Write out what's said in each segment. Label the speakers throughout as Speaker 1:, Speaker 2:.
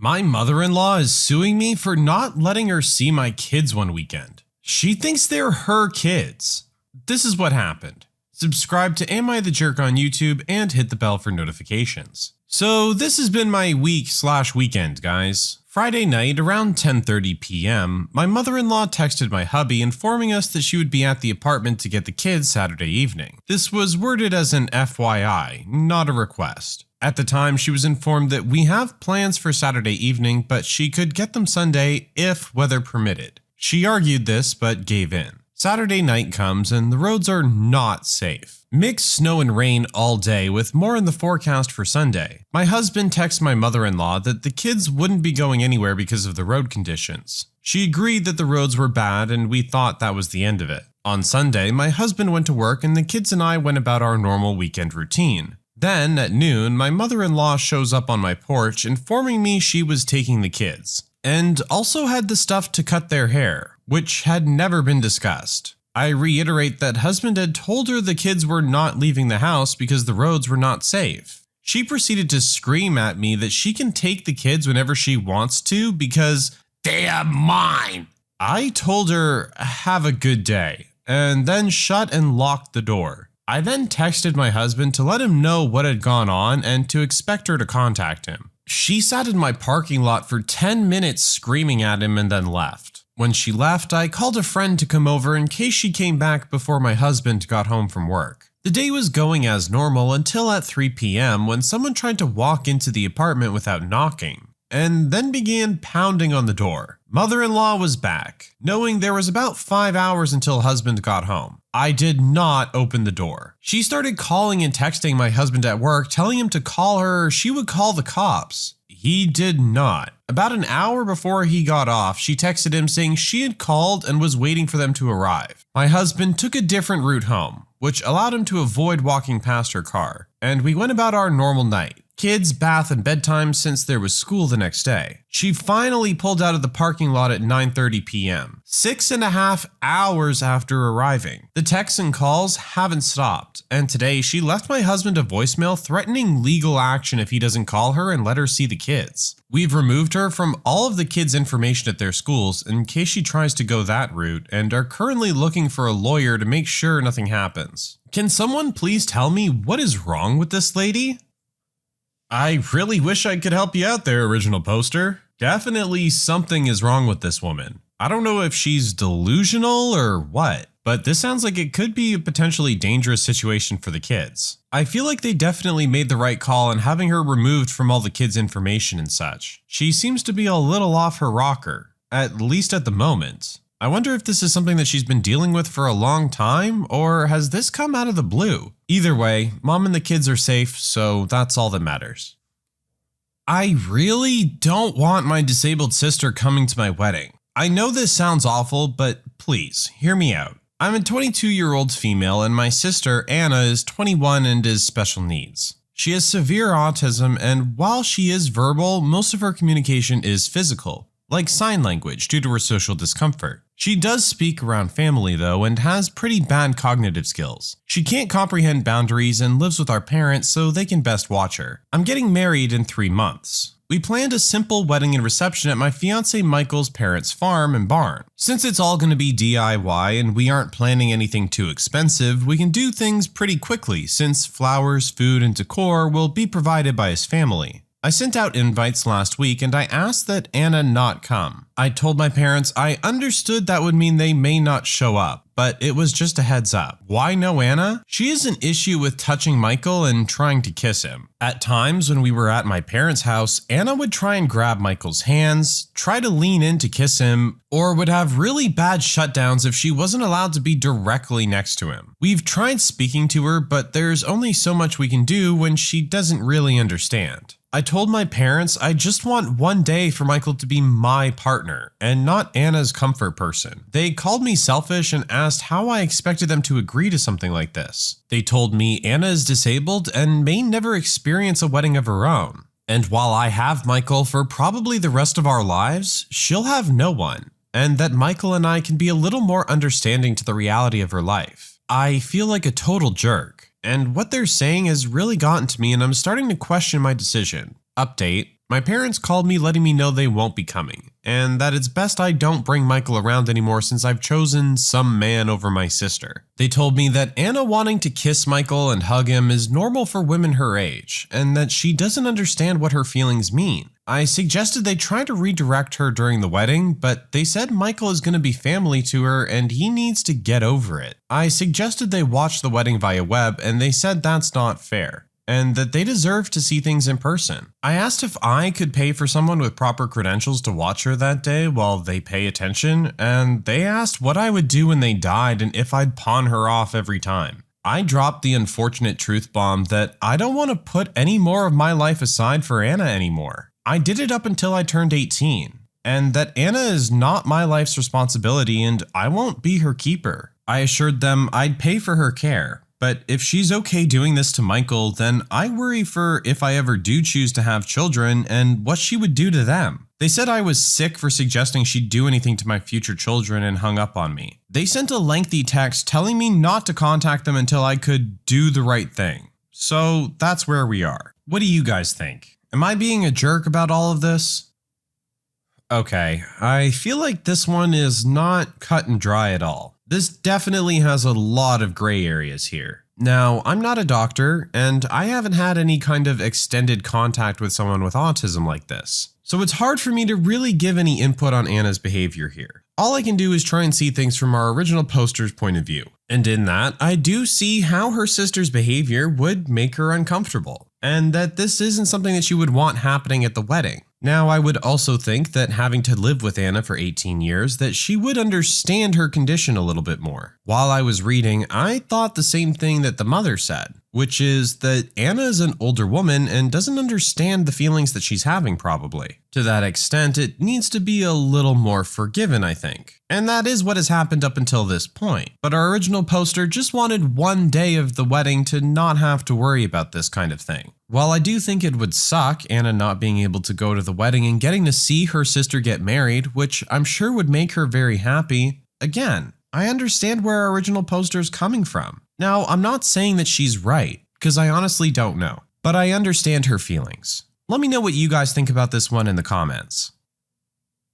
Speaker 1: My mother-in-law is suing me for not letting her see my kids one weekend. She thinks they're her kids. This is what happened. Subscribe to Am I the Jerk on YouTube and hit the bell for notifications. So this has been my week/weekend, guys. Friday night around 10:30 p.m., my mother-in-law texted my hubby informing us that she would be at the apartment to get the kids Saturday evening. This was worded as an FYI, not a request. At the time, she was informed that we have plans for Saturday evening, but she could get them Sunday if weather permitted. She argued this, but gave in. Saturday night comes and the roads are not safe. Mixed snow and rain all day with more in the forecast for Sunday. My husband texts my mother-in-law that the kids wouldn't be going anywhere because of the road conditions. She agreed that the roads were bad and we thought that was the end of it. On Sunday, my husband went to work and the kids and I went about our normal weekend routine. Then, at noon, my mother-in-law shows up on my porch informing me she was taking the kids, and also had the stuff to cut their hair, which had never been discussed. I reiterate that husband had told her the kids were not leaving the house because the roads were not safe. She proceeded to scream at me that she can take the kids whenever she wants to because they are mine. I told her, have a good day, and then shut and locked the door. I then texted my husband to let him know what had gone on and to expect her to contact him. She sat in my parking lot for 10 minutes screaming at him and then left. When she left, I called a friend to come over in case she came back before my husband got home from work. The day was going as normal until at 3 p.m. when someone tried to walk into the apartment without knocking, and then began pounding on the door. Mother-in-law was back, knowing there was about 5 hours until husband got home. I did not open the door. She started calling and texting my husband at work, telling him to call her or she would call the cops. He did not. About an hour before he got off, she texted him saying she had called and was waiting for them to arrive. My husband took a different route home, which allowed him to avoid walking past her car, and we went about our normal night. Kids, bath, and bedtime since there was school the next day. She finally pulled out of the parking lot at 9:30 p.m., 6.5 hours after arriving. The texts and calls haven't stopped, and today she left my husband a voicemail threatening legal action if he doesn't call her and let her see the kids. We've removed her from all of the kids' information at their schools in case she tries to go that route and are currently looking for a lawyer to make sure nothing happens. Can someone please tell me what is wrong with this lady? I really wish I could help you out there, original poster. Definitely something is wrong with this woman. I don't know if she's delusional or what, but this sounds like it could be a potentially dangerous situation for the kids. I feel like they definitely made the right call in having her removed from all the kids' information and such. She seems to be a little off her rocker, at least at the moment. I wonder if this is something that she's been dealing with for a long time, or has this come out of the blue? Either way, mom and the kids are safe, so that's all that matters. I really don't want my disabled sister coming to my wedding. I know this sounds awful, but please, hear me out. I'm a 22-year-old female and my sister, Anna, is 21 and is special needs. She has severe autism, and while she is verbal, most of her communication is physical, like sign language due to her social discomfort. She does speak around family though and has pretty bad cognitive skills. She can't comprehend boundaries and lives with our parents so they can best watch her. I'm getting married in 3 months. We planned a simple wedding and reception at my fiancé Michael's parents' farm and barn. Since it's all going to be DIY and we aren't planning anything too expensive, we can do things pretty quickly since flowers, food, and decor will be provided by his family. I sent out invites last week and I asked that Anna not come. I told my parents I understood that would mean they may not show up, but it was just a heads up. Why no Anna? She has an issue with touching Michael and trying to kiss him. At times when we were at my parents' house, Anna would try and grab Michael's hands, try to lean in to kiss him, or would have really bad shutdowns if she wasn't allowed to be directly next to him. We've tried speaking to her, but there's only so much we can do when she doesn't really understand. I told my parents I just want one day for Michael to be my partner and not Anna's comfort person. They called me selfish and asked how I expected them to agree to something like this. They told me Anna is disabled and may never experience a wedding of her own. And while I have Michael for probably the rest of our lives, she'll have no one. And that Michael and I can be a little more understanding to the reality of her life. I feel like a total jerk. And what they're saying has really gotten to me and I'm starting to question my decision. Update. My parents called me letting me know they won't be coming, and that it's best I don't bring Michael around anymore since I've chosen some man over my sister. They told me that Anna wanting to kiss Michael and hug him is normal for women her age, and that she doesn't understand what her feelings mean. I suggested they try to redirect her during the wedding, but they said Michael is going to be family to her and he needs to get over it. I suggested they watch the wedding via web, and they said that's not fair, and that they deserve to see things in person. I asked if I could pay for someone with proper credentials to watch her that day while they pay attention, and they asked what I would do when they died and if I'd pawn her off every time. I dropped the unfortunate truth bomb that I don't want to put any more of my life aside for Anna anymore. I did it up until I turned 18, and that Anna is not my life's responsibility and I won't be her keeper. I assured them I'd pay for her care, but if she's okay doing this to Michael, then I worry for if I ever do choose to have children and what she would do to them. They said I was sick for suggesting she'd do anything to my future children and hung up on me. They sent a lengthy text telling me not to contact them until I could do the right thing. So that's where we are. What do you guys think? Am I being a jerk about all of this? Okay, I feel like this one is not cut and dry at all. This definitely has a lot of gray areas here. Now, I'm not a doctor, and I haven't had any kind of extended contact with someone with autism like this, so it's hard for me to really give any input on Anna's behavior here. All I can do is try and see things from our original poster's point of view, and in that, I do see how her sister's behavior would make her uncomfortable, and that this isn't something that she would want happening at the wedding. Now, I would also think that having to live with Anna for 18 years, that she would understand her condition a little bit more. While I was reading, I thought the same thing that the mother said, which is that Anna is an older woman and doesn't understand the feelings that she's having probably. To that extent, it needs to be a little more forgiven, I think. And that is what has happened up until this point. But our original poster just wanted one day of the wedding to not have to worry about this kind of thing. While I do think it would suck, Anna not being able to go to the wedding and getting to see her sister get married, which I'm sure would make her very happy, again, I understand where our original poster is coming from. Now, I'm not saying that she's right, because I honestly don't know, but I understand her feelings. Let me know what you guys think about this one in the comments.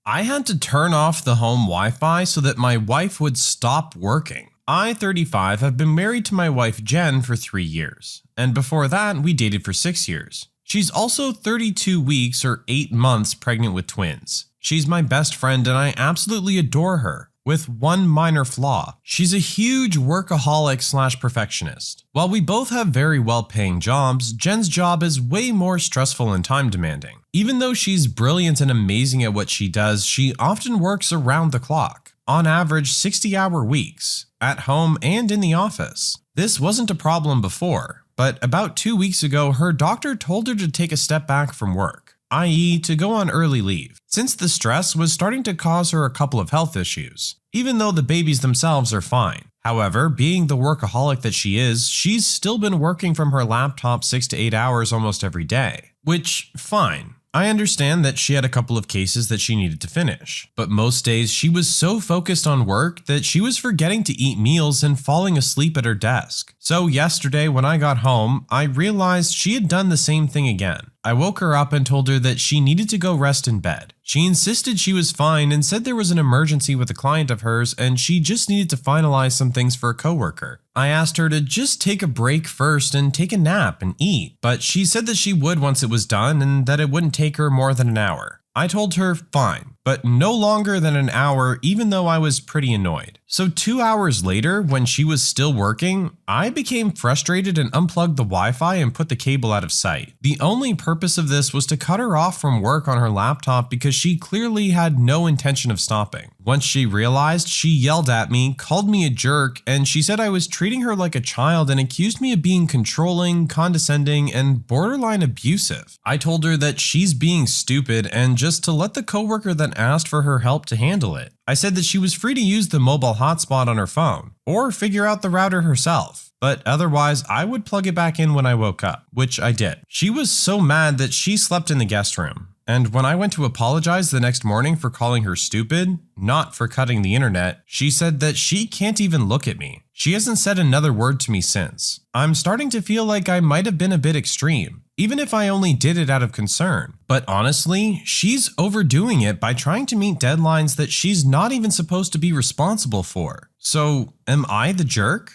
Speaker 1: I had to turn off the home Wi-Fi so that my wife would stop working. I, 35, have been married to my wife Jen for 3 years, and before that we dated for 6 years. She's also 32 weeks or 8 months pregnant with twins. She's my best friend and I absolutely adore her, with one minor flaw. She's a huge workaholic/perfectionist. While we both have very well-paying jobs, Jen's job is way more stressful and time-demanding. Even though she's brilliant and amazing at what she does, she often works around the clock, on average 60-hour weeks, at home and in the office. This wasn't a problem before, but about 2 weeks ago, her doctor told her to take a step back from work, i.e. to go on early leave, since the stress was starting to cause her a couple of health issues, even though the babies themselves are fine. However, being the workaholic that she is, she's still been working from her laptop 6 to 8 hours almost every day, which, fine. I understand that she had a couple of cases that she needed to finish, but most days she was so focused on work that she was forgetting to eat meals and falling asleep at her desk. So yesterday when I got home, I realized she had done the same thing again. I woke her up and told her that she needed to go rest in bed. She insisted she was fine and said there was an emergency with a client of hers and she just needed to finalize some things for a coworker. I asked her to just take a break first and take a nap and eat, but she said that she would once it was done and that it wouldn't take her more than an hour. I told her fine, but no longer than an hour even though I was pretty annoyed. So 2 hours later, when she was still working, I became frustrated and unplugged the Wi-Fi and put the cable out of sight. The only purpose of this was to cut her off from work on her laptop because she clearly had no intention of stopping. Once she realized, she yelled at me, called me a jerk, and she said I was treating her like a child and accused me of being controlling, condescending, and borderline abusive. I told her that she's being stupid and just to let the coworker that asked for her help to handle it. I said that she was free to use the mobile hotspot on her phone, or figure out the router herself, but otherwise I would plug it back in when I woke up, which I did. She was so mad that she slept in the guest room. And when I went to apologize the next morning for calling her stupid, not for cutting the internet, she said that she can't even look at me. She hasn't said another word to me since. I'm starting to feel like I might have been a bit extreme, even if I only did it out of concern. But honestly, she's overdoing it by trying to meet deadlines that she's not even supposed to be responsible for. So, am I the jerk?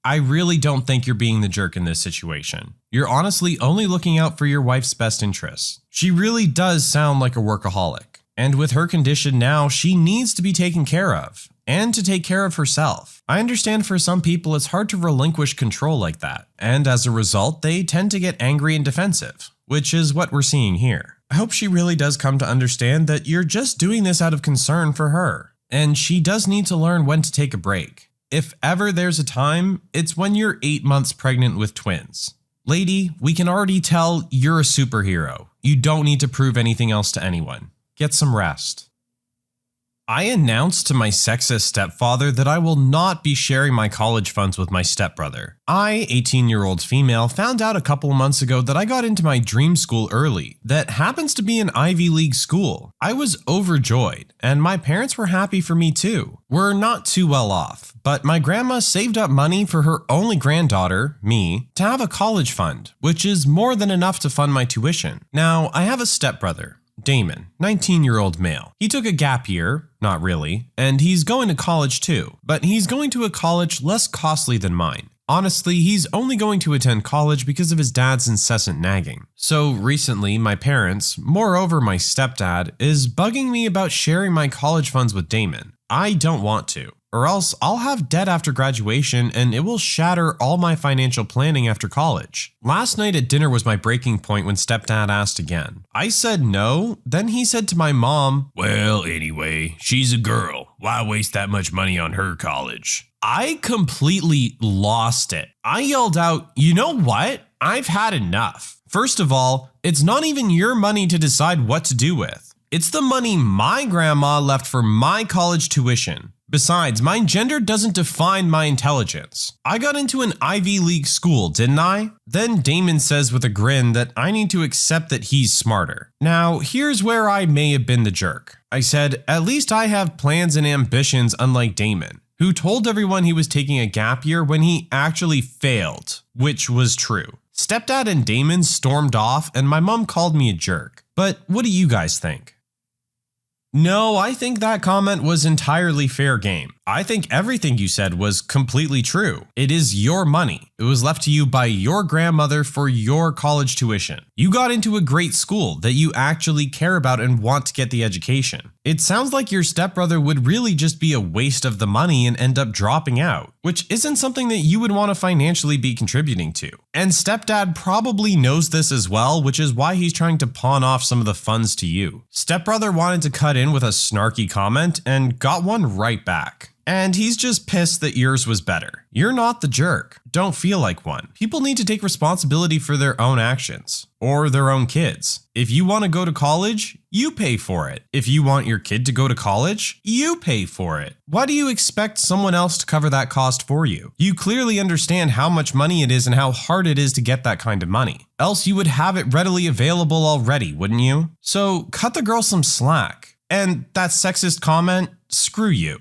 Speaker 1: I really don't think you're being the jerk in this situation. You're honestly only looking out for your wife's best interests. She really does sound like a workaholic. And with her condition now, she needs to be taken care of. And to take care of herself. I understand for some people it's hard to relinquish control like that, and as a result, they tend to get angry and defensive, which is what we're seeing here. I hope she really does come to understand that you're just doing this out of concern for her, and she does need to learn when to take a break. If ever there's a time, it's when you're 8 months pregnant with twins. Lady, we can already tell you're a superhero. You don't need to prove anything else to anyone. Get some rest. I announced to my sexist stepfather that I will not be sharing my college funds with my stepbrother. I, 18-year-old female, found out a couple months ago that I got into my dream school early, that happens to be an Ivy League school. I was overjoyed, and my parents were happy for me too. We're not too well off, but my grandma saved up money for her only granddaughter, me, to have a college fund, which is more than enough to fund my tuition. Now, I have a stepbrother, Damon, 19-year-old male. He took a gap year, not really, and he's going to college too, but he's going to a college less costly than mine. Honestly, he's only going to attend college because of his dad's incessant nagging. So recently, my parents, moreover my stepdad, is bugging me about sharing my college funds with Damon. I don't want to, or else I'll have debt after graduation and it will shatter all my financial planning after college. Last night at dinner was my breaking point when stepdad asked again. I said no, then he said to my mom, "Well, anyway, she's a girl. Why waste that much money on her college?" I completely lost it. I yelled out, "You know what? I've had enough. First of all, it's not even your money to decide what to do with. It's the money my grandma left for my college tuition. Besides, my gender doesn't define my intelligence. I got into an Ivy League school, didn't I?" Then Damon says with a grin that I need to accept that he's smarter. Now, here's where I may have been the jerk. I said, at least I have plans and ambitions unlike Damon, who told everyone he was taking a gap year when he actually failed, which was true. Stepdad and Damon stormed off and my mom called me a jerk. But what do you guys think? No, I think that comment was entirely fair game. I think everything you said was completely true. It is your money. It was left to you by your grandmother for your college tuition. You got into a great school that you actually care about and want to get the education. It sounds like your stepbrother would really just be a waste of the money and end up dropping out, which isn't something that you would want to financially be contributing to. And stepdad probably knows this as well, which is why he's trying to pawn off some of the funds to you. Stepbrother wanted to cut in with a snarky comment and got one right back. And he's just pissed that yours was better. You're not the jerk. Don't feel like one. People need to take responsibility for their own actions. Or their own kids. If you want to go to college, you pay for it. If you want your kid to go to college, you pay for it. Why do you expect someone else to cover that cost for you? You clearly understand how much money it is and how hard it is to get that kind of money. Else you would have it readily available already, wouldn't you? So cut the girl some slack. And that sexist comment, screw you.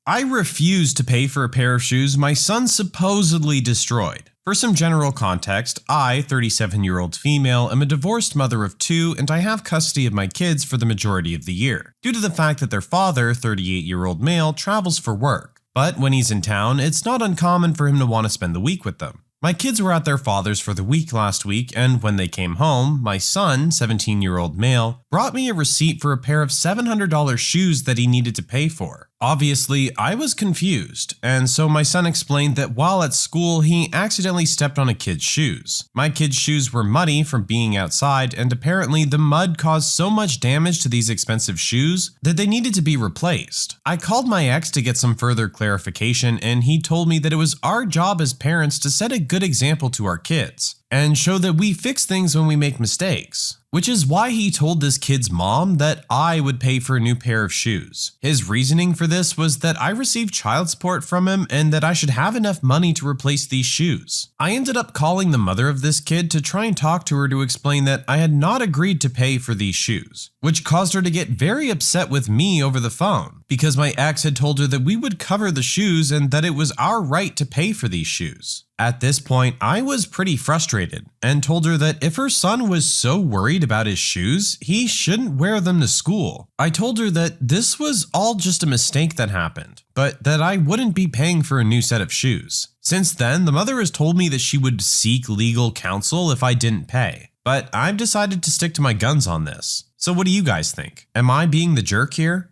Speaker 1: I refuse to pay for a pair of shoes my son supposedly destroyed. For some general context, I, 37-year-old female, am a divorced mother of 2 and I have custody of my kids for the majority of the year, due to the fact that their father, 38-year-old male, travels for work. But when he's in town, it's not uncommon for him to want to spend the week with them. My kids were at their father's for the week last week, and when they came home, my son, 17-year-old male, brought me a receipt for a pair of $700 shoes that he needed to pay for. Obviously, I was confused, and so my son explained that while at school, he accidentally stepped on a kid's shoes. My kid's shoes were muddy from being outside, and apparently the mud caused so much damage to these expensive shoes that they needed to be replaced. I called my ex to get some further clarification, and he told me that it was our job as parents to set a good example to our kids. and show that we fix things when we make mistakes. Which is why he told this kid's mom that I would pay for a new pair of shoes. His reasoning for this was that I received child support from him and that I should have enough money to replace these shoes. I ended up calling the mother of this kid to try and talk to her to explain that I had not agreed to pay for these shoes, which caused her to get very upset with me over the phone because my ex had told her that we would cover the shoes and that it was our right to pay for these shoes. At this point, I was pretty frustrated and told her that if her son was so worried about his shoes, he shouldn't wear them to school. I told her that this was all just a mistake that happened, but that I wouldn't be paying for a new set of shoes. Since then, the mother has told me that she would seek legal counsel if I didn't pay, but I've decided to stick to my guns on this. So what do you guys think? Am I being the jerk here?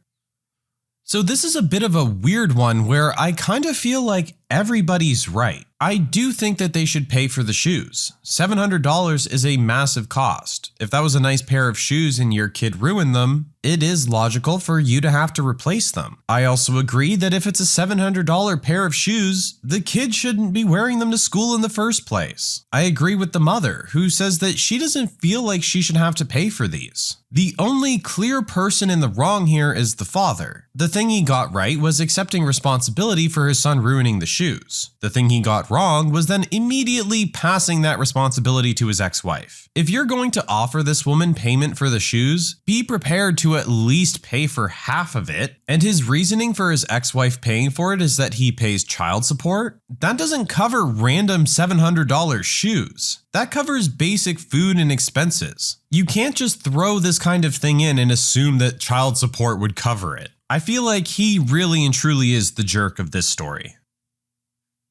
Speaker 1: So this is a bit of a weird one where I kind of feel like everybody's right. I do think that they should pay for the shoes. $700 is a massive cost. If that was a nice pair of shoes and your kid ruined them, it is logical for you to have to replace them. I also agree that if it's a $700 pair of shoes, the kid shouldn't be wearing them to school in the first place. I agree with the mother, who says that she doesn't feel like she should have to pay for these. The only clear person in the wrong here is the father. The thing he got right was accepting responsibility for his son ruining the shoes. The thing he got wrong was then immediately passing that responsibility to his ex-wife. If you're going to offer this woman payment for the shoes, be prepared to at least pay for half of it. And his reasoning for his ex-wife paying for it is that he pays child support? That doesn't cover random $700 shoes. That covers basic food and expenses. You can't just throw this kind of thing in and assume that child support would cover it. I feel like he really and truly is the jerk of this story.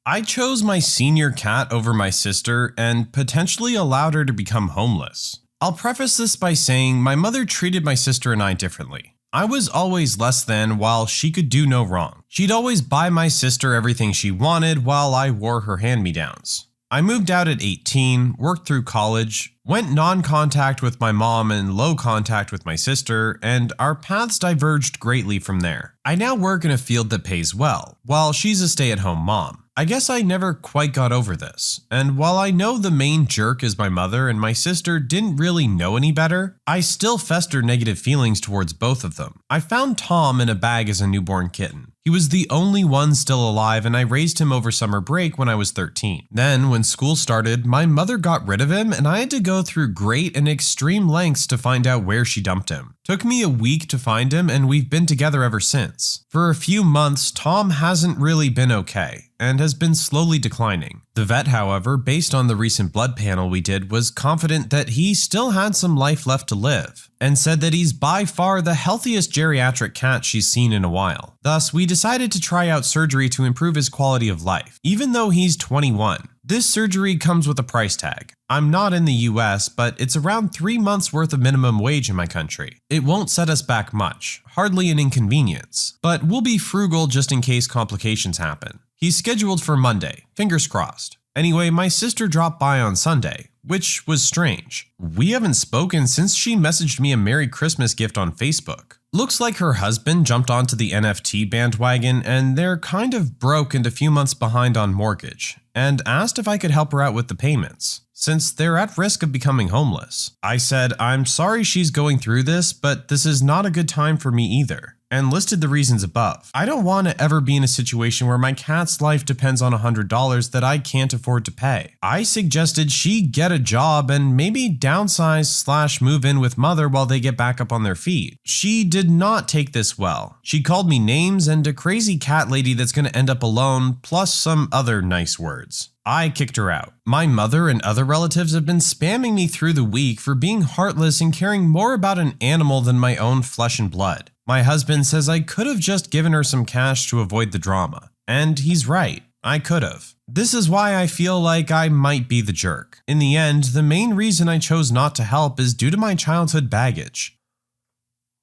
Speaker 1: I chose my senior cat over my sister and potentially allowed her to become homeless. I'll preface this by saying my mother treated my sister and I differently. I was always less than while she could do no wrong. She'd always buy my sister everything she wanted while I wore her hand-me-downs. I moved out at 18, worked through college, went non-contact with my mom and low contact with my sister, and our paths diverged greatly from there. I now work in a field that pays well, while she's a stay-at-home mom. I guess I never quite got over this, and while I know the main jerk is my mother and my sister didn't really know any better, I still fester negative feelings towards both of them. I found Tom in a bag as a newborn kitten. He was the only one still alive and I raised him over summer break when I was 13. Then, when school started, my mother got rid of him and I had to go through great and extreme lengths to find out where she dumped him. Took me a week to find him and we've been together ever since. For a few months, Tom hasn't really been okay and has been slowly declining. The vet, however, based on the recent blood panel we did, was confident that he still had some life left to live, and said that he's by far the healthiest geriatric cat she's seen in a while. Thus, we decided to try out surgery to improve his quality of life, even though he's 21. This surgery comes with a price tag. I'm not in the US, but it's around 3 months worth of minimum wage in my country. It won't set us back much, hardly an inconvenience, but we'll be frugal just in case complications happen. He's scheduled for Monday, fingers crossed. Anyway, my sister dropped by on Sunday, which was strange. We haven't spoken since she messaged me a Merry Christmas gift on Facebook. Looks like her husband jumped onto the NFT bandwagon and they're kind of broke and a few months behind on mortgage, and asked if I could help her out with the payments, since they're at risk of becoming homeless. I said, I'm sorry she's going through this, but this is not a good time for me either, and listed the reasons above. I don't want to ever be in a situation where my cat's life depends on $100 that I can't afford to pay. I suggested she get a job and maybe downsize/move in with mother while they get back up on their feet. She did not take this well. She called me names and a crazy cat lady that's going to end up alone, plus some other nice words. I kicked her out. My mother and other relatives have been spamming me through the week for being heartless and caring more about an animal than my own flesh and blood. My husband says I could have just given her some cash to avoid the drama. And he's right, I could have. This is why I feel like I might be the jerk. In the end, the main reason I chose not to help is due to my childhood baggage.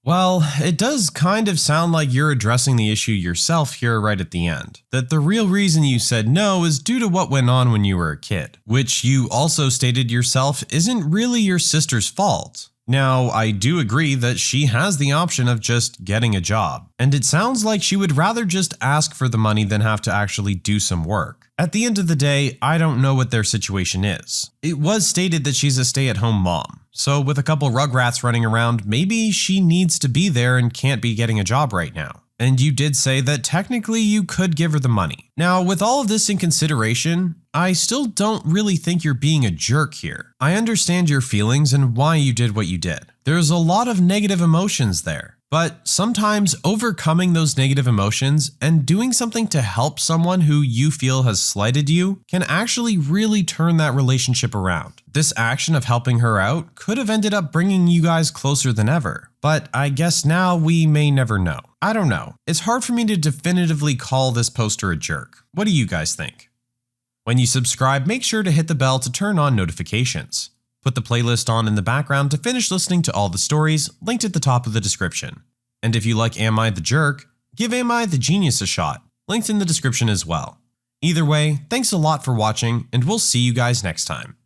Speaker 1: Well, it does kind of sound like you're addressing the issue yourself here right at the end. That the real reason you said no is due to what went on when you were a kid, which you also stated yourself isn't really your sister's fault. Now, I do agree that she has the option of just getting a job, and it sounds like she would rather just ask for the money than have to actually do some work. At the end of the day, I don't know what their situation is. It was stated that she's a stay-at-home mom, so with a couple rugrats running around, maybe she needs to be there and can't be getting a job right now. And you did say that technically you could give her the money. Now, with all of this in consideration, I still don't really think you're being a jerk here. I understand your feelings and why you did what you did. There's a lot of negative emotions there. But sometimes overcoming those negative emotions and doing something to help someone who you feel has slighted you can actually really turn that relationship around. This action of helping her out could have ended up bringing you guys closer than ever, but I guess now we may never know. I don't know. It's hard for me to definitively call this poster a jerk. What do you guys think? When you subscribe, make sure to hit the bell to turn on notifications. Put the playlist on in the background to finish listening to all the stories linked at the top of the description. And if you like Am I the Jerk, give Am I the Genius a shot, linked in the description as well. Either way, thanks a lot for watching, and we'll see you guys next time.